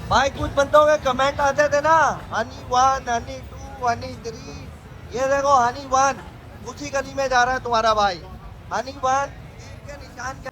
भाई कुछ बंदों के कमेंट आते थे ना, हनी 1 हनी 2 हनी 3। ये देखो हनी 1 उसी गली में जा रहा है तुम्हारा भाई। हनी 1 तीर के निशान के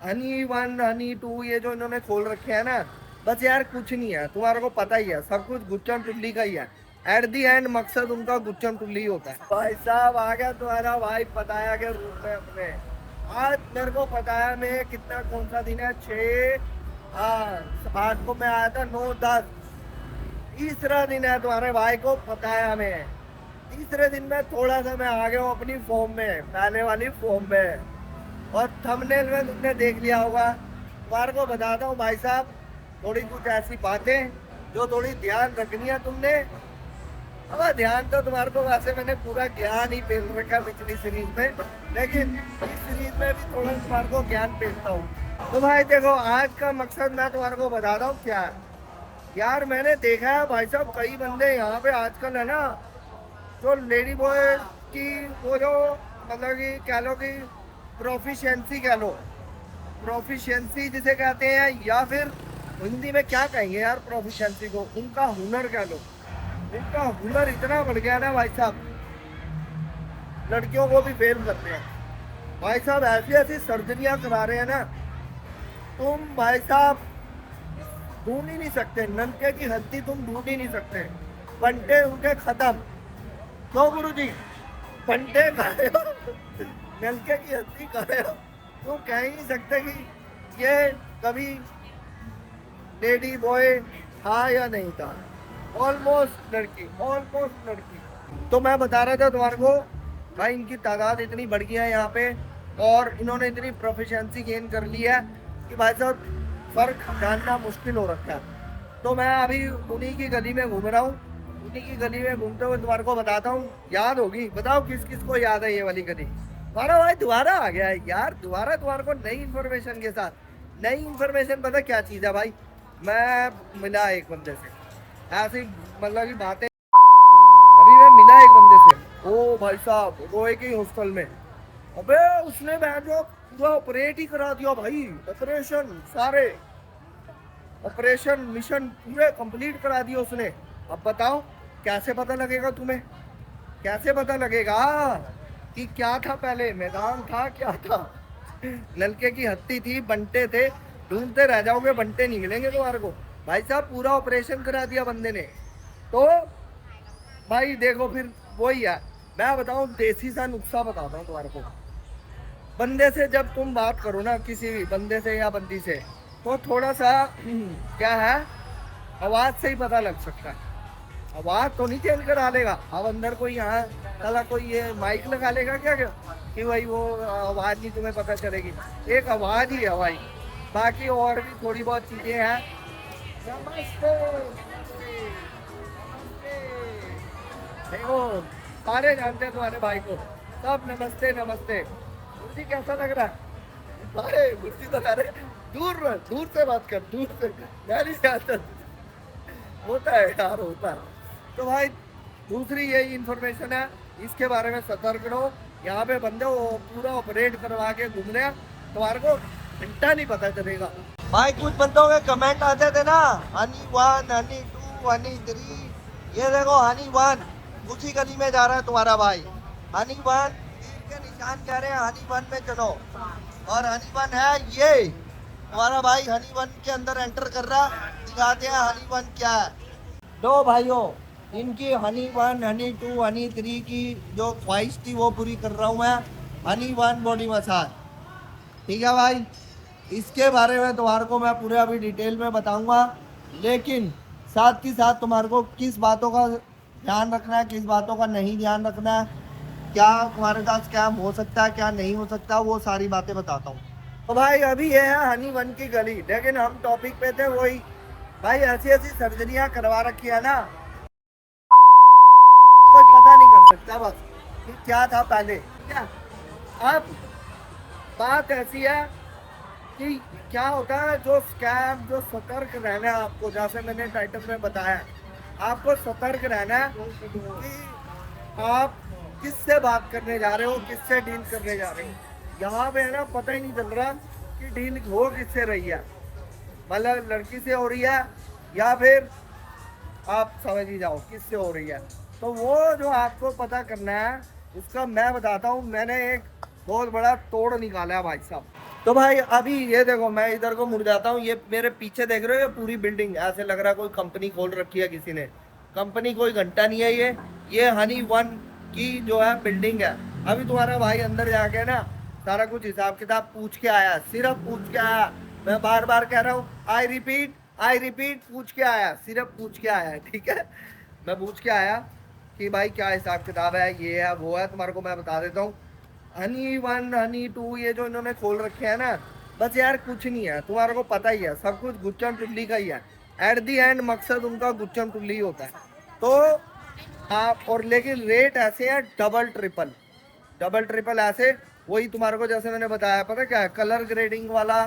हनी 1 हनी 2 ये जो इन्होंने खोल रखे हैं ना, बस यार कुछ नहीं है, तुम्हारे को पता ही है, सब कुछ गुच्चन टुल्ली का ही है। एट दी एंड मकसद उनका गुच्चन टुल्ली होता है। भाई साहब आ गया तुम्हारा भाई पताया के रूप में अपने। आज मेरे को पताया में कितना कौन सा दिन है, 6। हाँ, आज को मैं आया था 9-10। तीसरा दिन है तुम्हारे भाई को पताया में। तीसरे दिन में थोड़ा सा मैं आ गया हूँ अपनी फॉर्म में, पहले वाली फॉर्म में। और थंबनेल में तुमने देख लिया होगा। तुम्हारे को बताता हूँ भाई साहब, थोड़ी कुछ ऐसी बातें जो थोड़ी ध्यान रखनी है तुमने। अब ध्यान तो तुम्हारे को वैसे मैंने पूरा ज्ञान ही पेल रखा पिछली सीरीज में, लेकिन इस सीरीज में भी थोड़ा तुम्हारे को ज्ञान पेलता हूँ। तो भाई देखो, आज का मकसद मैं तुम्हारे को बता रहा हूँ क्या है। यार मैंने देखा है भाई साहब, कई बंदे यहाँ पे आजकल है ना, जो लेडी बॉय की वो जो मतलब कि कह लो कि प्रोफिशिएंसी कह लो, प्रोफिशिएंसी जिसे कहते हैं, या फिर हिंदी में क्या कहेंगे यार प्रोफिशिएंसी को, उनका हुनर कह लो। उनका हुनर इतना बढ़ गया ना भाई साहब, लड़कियों को भी फेल करते हैं भाई साहब। ऐसी ऐसी सर्जरियां करा रहे हैं ना, तुम भाई साहब ढूंढ ही नहीं सकते, नलके की हड्डी तुम ढूंढ ही नहीं सकते। बंटे उनके खत्म। तो गुरु जी बंटे खाए हो, नलके की हड्डी खाए हो, तुम कह ही नहीं सकते कि ये कभी लेडी बॉय था या नहीं था। ऑलमोस्ट लड़की, ऑलमोस्ट लड़की। तो मैं बता रहा था तुम्हारे को भाई, इनकी तादाद इतनी बढ़ गई है यहाँ पे, और इन्होंने इतनी प्रोफिशिएंसी गेन कर ली है कि भाई साहब फर्क जानना मुश्किल हो रखा है। तो मैं अभी उन्हीं की गली में घूम रहा हूँ। उन्हीं की गली में घूमते हुए तुम्हारे को बताता हूँ, याद होगी, बताओ किस किस को याद है ये वाली गली। तुम्हारा भाई दोबारा आ गया है यार, दोबारा तुम्हारे को नई इन्फॉर्मेशन के साथ। नई इन्फॉर्मेशन पता क्या चीज़ है भाई, मैं मिला एक बंदे से, ऐसी मतलब की बातें। अभी मैं मिला एक बंदे से, ओ भाई साहब रोए के हॉस्टल में। अबे उसने मैं जो पूरा ऑपरेट ही करा दिया भाई, ऑपरेशन सारे, ऑपरेशन मिशन पूरे कंप्लीट करा दिए उसने। अब बताओ कैसे पता लगेगा तुम्हें, कैसे पता लगेगा कि क्या था पहले, मैदान था क्या था। नलके की हत्ती थी, बंटे थे, ढूंढते रह जाओगे, बंटे निकलेंगे तुम्हारे को। भाई साहब पूरा ऑपरेशन करा दिया बंदे ने। तो भाई देखो फिर वही है, मैं बताऊं देसी सा नुस्खा बताता हूँ तुम्हारे को। बंदे से जब तुम बात करो ना, किसी भी बंदे से या बंदी से, तो थोड़ा सा क्या है, आवाज से ही पता लग सकता है। आवाज तो नहीं चेंज करा लेगा, अब अंदर कोई यहाँ साला कोई ये माइक लगा लेगा क्या क्या कि भाई वो आवाज नहीं तुम्हें पता चलेगी। एक आवाज ही है भाई, बाकी और भी थोड़ी बहुत चीजें हैं। नमस्ते, देखो सारे जानते हैं तुम्हारे भाई को, सब नमस्ते नमस्ते। गुरुजी कैसा लग रहा है? अरे गुरुजी तो कह रहे दूर रह, दूर से बात कर, दूर से, मैं नहीं जानता। होता है यार, होता है। तो भाई दूसरी यही इंफॉर्मेशन है, इसके बारे में सतर्क रहो। यहाँ पे बंदे वो पूरा ऑपरेट करवा के घूम रहे हैं, तुम्हारे को घंटा नहीं पता चलेगा। भाई कुछ बंदों के कमेंट आते थे ना, हनी 1 हनी 2 हनी 3। ये देखो हनी 1 उसी गली में जा रहा है तुम्हारा भाई। हनी 1 तीर के निशान कह रहे हैं हनी 1 में चलो, और हनी 1 है ये तुम्हारा भाई। हनी 1 के अंदर एंटर कर रहा, दिखाते हैं हनी 1 क्या है। दो भाइयों, इनकी हनी 1 हनी 2 हनी 3 की जो ख्वाहिश थी वो पूरी कर रहा हूँ मैं। हनी 1 बॉडी मसाज, ठीक है भाई। इसके बारे में तुम्हारे को मैं पूरे अभी डिटेल में बताऊंगा, लेकिन साथ ही साथ तुम्हारे को किस बातों का ध्यान रखना है, किस बातों का नहीं ध्यान रखना है, क्या तुम्हारे साथ स्कैम हो सकता है क्या नहीं हो सकता, वो सारी बातें बताता हूँ। तो भाई अभी ये है हनी 1 की गली, लेकिन हम टॉपिक पे थे वही। भाई ऐसी ऐसी सर्जरियां करवा रखी है ना, कोई पता नहीं कर सकता बस कि क्या था पहले क्या। अब बात ऐसी है कि क्या होता है, जो स्कैम, जो सतर्क रहना है आपको, जैसे मैंने टाइटल में बताया, आपको सतर्क रहना है कि आप किससे बात करने जा रहे हो, किससे डील करने जा रहे हो। यहाँ पे है ना, पता ही नहीं चल रहा कि डील हो किससे रही है। मतलब लड़की से हो रही है या फिर आप समझ ही जाओ किससे हो रही है। तो वो जो आपको पता करना है उसका मैं बताता हूँ। मैंने एक बहुत बड़ा तोड़ निकाला है भाई साहब। तो भाई अभी ये देखो, मैं इधर को मुड़ जाता हूँ, ये मेरे पीछे देख रहे हो, ये पूरी बिल्डिंग ऐसे लग रहा है कोई कंपनी खोल रखी है किसी ने। कंपनी कोई घंटा नहीं है ये हनी वन की जो है बिल्डिंग है। अभी तुम्हारा भाई अंदर जाके ना सारा कुछ हिसाब किताब पूछ के आया, सिर्फ पूछ के आया। मैं बार बार कह रहा हूँ, आई रिपीट पूछ के आया, सिर्फ पूछ के आया, ठीक है। मैं पूछ के आया कि भाई क्या हिसाब किताब है, ये है वो है। तुम्हारे को मैं बता देता हूँ, हनी वन हनी टू ये जो इन्होंने खोल रखे हैं ना, बस यार कुछ नहीं है, तुम्हारे को पता ही है, सब कुछ गुच्चन टुल्ली का ही है। एट दी एंड मकसद उनका गुच्चन टुल्ली होता है। तो आप और लेकिन रेट ऐसे हैं डबल ट्रिपल ऐसे। वही तुम्हारे को जैसे मैंने बताया, पता क्या है, कलर ग्रेडिंग वाला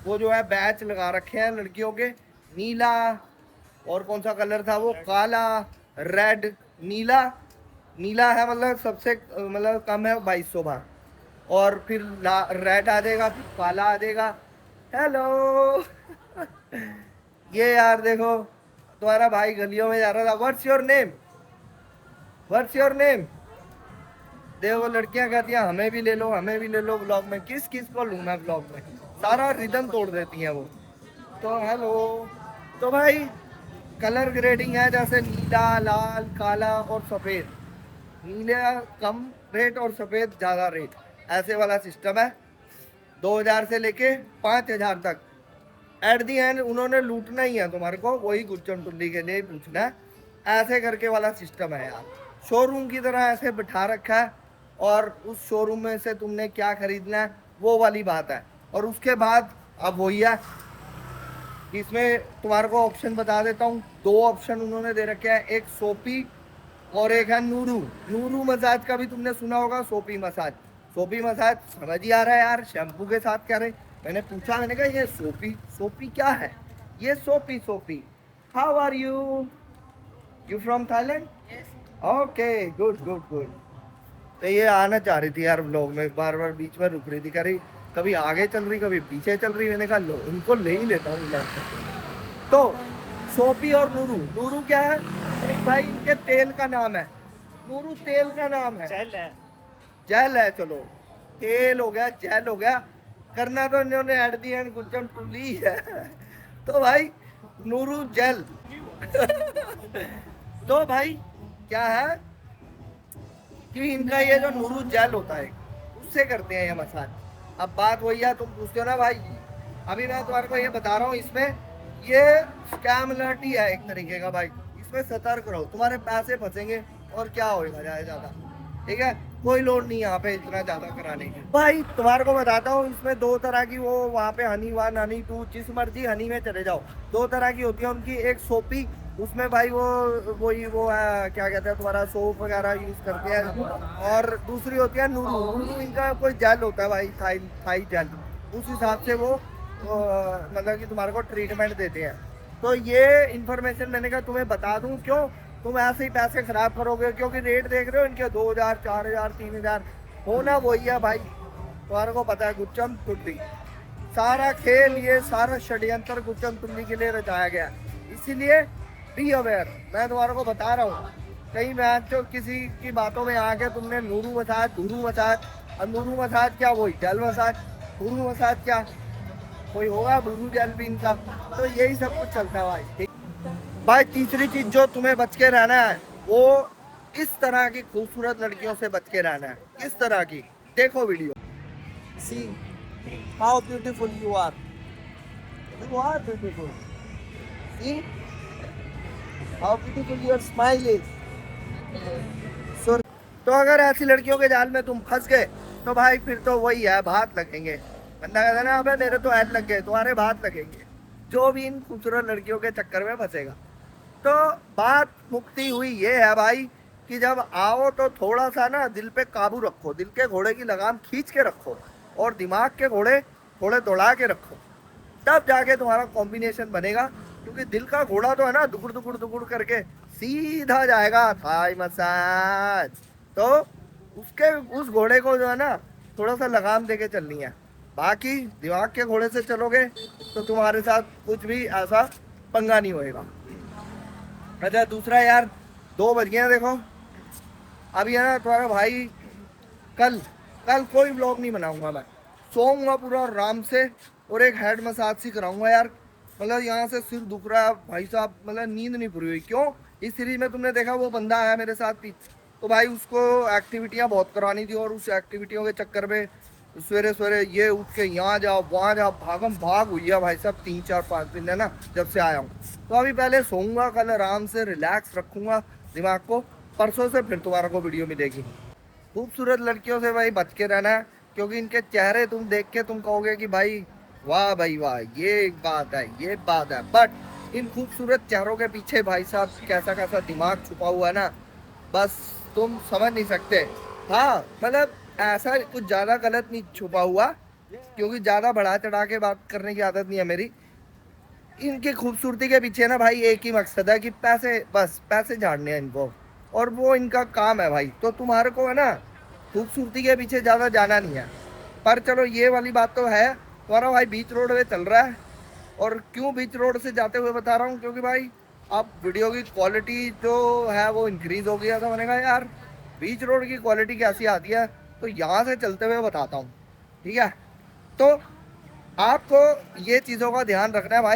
वो जो है बैच लगा रखे हैं लड़कियों के, नीला और कौन सा कलर था वो, काला, रेड, नीला। नीला है मतलब सबसे मतलब कम है 2200 बार, और फिर रेड आ जाएगा, फिर काला आ जाएगा। हेलो ये यार देखो, तुम्हारा भाई गलियों में जा रहा था, what's your name, what's your name. देखो लड़कियां कहती हैं हमें भी ले लो, हमें भी ले लो ब्लॉग में। किस किस को लूँ मैं ब्लॉग में, सारा रिदम तोड़ देती हैं वो। तो हेलो, तो भाई कलर ग्रेडिंग है जैसे नीला, लाल, काला और सफ़ेद। नीले कम रेट और सफ़ेद ज़्यादा रेट, ऐसे वाला सिस्टम है। 2000 से लेके 5000 तक। एट दी एंड उन्होंने लूटना ही है तुम्हारे को, वही गुच्चन टुल्ली के लिए पूछना है। ऐसे करके वाला सिस्टम है यार, शोरूम की तरह ऐसे बिठा रखा है, और उस शोरूम में से तुमने क्या खरीदना है वो वाली बात है। और उसके बाद अब वही है, इसमें तुम्हारे को ऑप्शन बता देता हूँ। 2 ऑप्शन उन्होंने दे रखे हैं, एक सोपी और एक है नूरू। नूरू मसाज का भी तुमने सुना होगा, सोपी मसाज। सोपी मसाज समझ ही आ रहा है यार, शैम्पू के साथ कह रहे। मैंने पूछा, मैंने कहा ये सोपी क्या है, ये सोपी। How are you, you from Thailand? Okay, good. तो ये आना चाह रही थी यार व्लॉग में, बार बार बीच में रुक रही थी, कह रही कभी आगे चल रही कभी पीछे चल रही। मैंने कहा लो इनको ले ही लेता हूँ। तो सोपी और नूरू क्या है, एक भाई इनके तेल का नाम है। नूरू तेल का नाम है, जेल है, चलो तेल हो गया, जेल हो गया, करना तो इन्होंने एट दी एंड गुच्चन टुल्ली है। तो भाई नूरू जेल तो भाई क्या है कि इनका ये जो नूरू जेल होता है उससे करते हैं ये मसाज। अब बात वही है, तुम पूछते हो ना भाई, अभी मैं तुम्हारे को ये बता रहा हूँ, इसमें ये स्कैम अलर्ट ही है एक तरीके का भाई। इसमें सतर्क रहो, तुम्हारे पैसे फंसेंगे और क्या होगा ज्यादा, ठीक है। कोई लोड नहीं यहाँ पे इतना ज्यादा कराने की। भाई तुम्हारे को बताता हूँ, इसमें 2 तरह की, वो वहाँ पे हनी वन हनी टू जिस मर्जी हनी में चले जाओ, 2 तरह की होती है उनकी। एक सोपी, उसमें भाई वो है क्या कहते हैं, तुम्हारा सोप वगैरह यूज करते हैं। और दूसरी होती है नूरू इनका कोई जेल होता है भाई, थाई जेल। उस हिसाब से वो मतलब कि तुम्हारे को ट्रीटमेंट देते हैं। तो ये इन्फॉर्मेशन मैंने कहा तुम्हें बता दूं, क्यों तुम ऐसे ही पैसे खराब करोगे, क्योंकि रेट देख रहे हो इनके 2000, 4000, 3000 होना वही है भाई। तुम्हारे को पता है गुच्चन टुल्ली, सारा खेल ये सारा षड्यंत्र गुच्चन टुल्ली के लिए रचाया गया। इसीलिए बी अवेयर, मैं तुम्हारे को बता रहा हूँ। कहीं मैं तो किसी की बातों में आके तुमने नूरू मसाज, और नूरू मसाज क्या, वही जेल मसाज। नूरू मसाज क्या, कोई होगा बुरू जेल भी इनका। तो यही सब कुछ चलता है भाई, ठीक। भाई तीसरी चीज जो तुम्हें बच के रहना है, वो इस तरह की खूबसूरत लड़कियों से बच के रहना है। किस तरह की, देखो video. See how beautiful you are beautiful. See how beautiful your smile is. तो अगर ऐसी लड़कियों के जाल में तुम फंस गए तो भाई फिर तो वही है, भात लगेंगे। बंदा कहता है ना, अबे मेरे तो ऐड लग गए, तुम्हारे भात लगेंगे। जो भी इन खूबसूरत लड़कियों के चक्कर में फंसेगा। तो बात मुक्ति हुई ये है भाई कि जब आओ तो थोड़ा सा ना दिल पे काबू रखो, दिल के घोड़े की लगाम खींच के रखो, और दिमाग के घोड़े थोड़े दौड़ा के रखो, तब जाके तुम्हारा कॉम्बिनेशन बनेगा। क्योंकि दिल का घोड़ा तो है ना, दुगुड़ करके सीधा जाएगा थाई मसाज। तो उसके उस घोड़े को जो है ना थोड़ा सा लगाम देके चलनी है। बाकी दिमाग के घोड़े से चलोगे तो तुम्हारे साथ कुछ भी ऐसा पंगा नहीं होएगा। अच्छा दूसरा यार, 2 बज गए हैं देखो। अभी है ना तुम्हारा भाई, कल कल कोई व्लॉग नहीं बनाऊंगा मैं। सोऊंगा पूरा आराम से, और एक हेड मसाज सी कराऊंगा यार। मतलब यहाँ से सिर दुख रहा है भाई साहब, मतलब नींद नहीं पूरी हुई। क्यों? इस सीरीज में तुमने देखा वो बंदा आया मेरे साथ भी, तो भाई उसको एक्टिविटियां बहुत करानी थी, और उस एक्टिविटियों के चक्कर में सवेरे सवेरे ये उठ के यहाँ जाओ वहाँ जाओ, भागम भाग हुई है भाई साहब 3 4 5 दिन है ना जब से आया हूँ। तो अभी पहले सोऊंगा, कल आराम से रिलैक्स रखूंगा दिमाग को। परसों से फिर तुम्हारा को वीडियो मिलेगी। खूबसूरत लड़कियों से भाई बच के रहना है, क्योंकि इनके चेहरे तुम देख के तुम कहोगे कि भाई वाह भाई वाह, ये एक बात है, ये बात है। बट इन खूबसूरत चेहरों के पीछे भाई साहब कैसा कैसा दिमाग छुपा हुआ है ना, बस तुम समझ नहीं सकते। हाँ मतलब ऐसा कुछ ज्यादा गलत नहीं छुपा हुआ, क्योंकि ज्यादा बढ़ा चढ़ा के बात करने की आदत नहीं है मेरी। इनकी खूबसूरती के पीछे ना भाई एक ही मकसद है कि पैसे, बस पैसे झाड़ने हैं इनको, और वो इनका काम है भाई। तो तुम्हारे को है ना खूबसूरती के पीछे ज्यादा जाना नहीं है। पर चलो ये वाली बात तो है, तुम्हारा भाई बीच रोड पे चल रहा है। और क्यों बीच रोड से जाते हुए बता रहा हूँ, क्योंकि भाई अब वीडियो की क्वालिटी जो है वो इंक्रीज हो गया था। मैंने कहा यार बीच रोड की क्वालिटी कैसी आती है, तो यहाँ से चलते हुए बताता हूँ। ठीक है, तो आपको ये चीज़ों का ध्यान रखना है भाई।